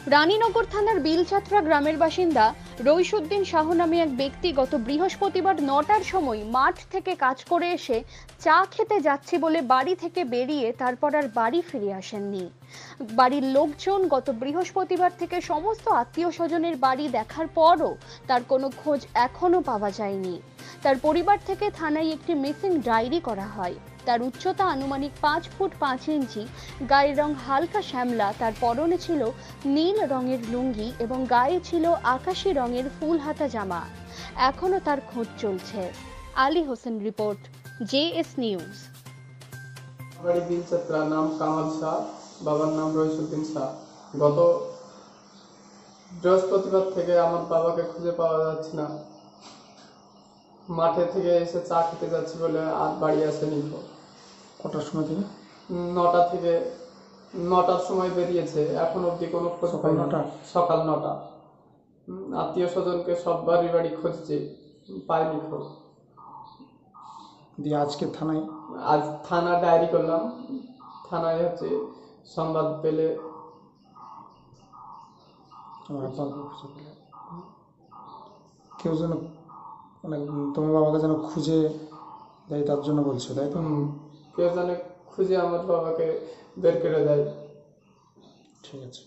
রানীনগর থানার বিলছাত্রা গ্রামের বাসিন্দা রইসুদ্দিন শাহ নামে এক ব্যক্তি গত বৃহস্পতিবার ৯টার সময় মাঠ থেকে কাজ করে এসে চা খেতে যাচ্ছি বলে বাড়ি থেকে বেরিয়ে তারপর আর বাড়ি ফিরে আসেননি। বাড়ির লোকজন গত বৃহস্পতিবার থেকে সমস্ত আত্মীয় স্বজনের বাড়ি দেখার পরও তার কোনো খোঁজ এখনো পাওয়া যায়নি। তার পরিবার থেকে থানায় একটি মিসিং ডায়েরি করা হয়। তার উচ্চতা আনুমানিক 5 ফুট 5 ইঞ্চি, গায়ের রং হালকা শ্যামলা, তার পরনে ছিল নীল রঙের লুঙ্গি এবং গায়ে ছিল আকাশি রঙের ফুল হাতা জামা। এখনো তার খোঁজ চলছে। Ali Hossain report, JS news. বাড়ি বিলছাত্রা, নাম কামাল শাহ, বাবার নাম রইসুদ্দিন শাহ। গত বৃহস্পতিবার থেকে আমার বাবাকে খুঁজে পাওয়া যাচ্ছে না। মাঠে থেকে এসে চা খেতে যাচ্ছি বলে আর বাড়ি আসেনি। কটার সময় থেকে? ৯টা থেকে ৯টার সময় বেরিয়েছে, এখন অবধি কোনো খোঁজ সকাল পাইনি। ৯টা? সকাল ৯টা। আত্মীয় স্বজনকে সব বাড়ি বাড়ি খুঁজছে, পাইনি খোঁজ। দিয়ে আজকে থানায়? আজ থানা ডায়েরি করলাম। থানায় সংবাদ পেলে তোমার আব্বাকে খুঁজে পেলে কেউ যেন, মানে তোমার বাবাকে যেন খুঁজে দেয়, তার জন্য বলছো, তাই তো? কেউ যেন খুঁজে আমার বাবাকে বের করে দেয়। ঠিক আছে।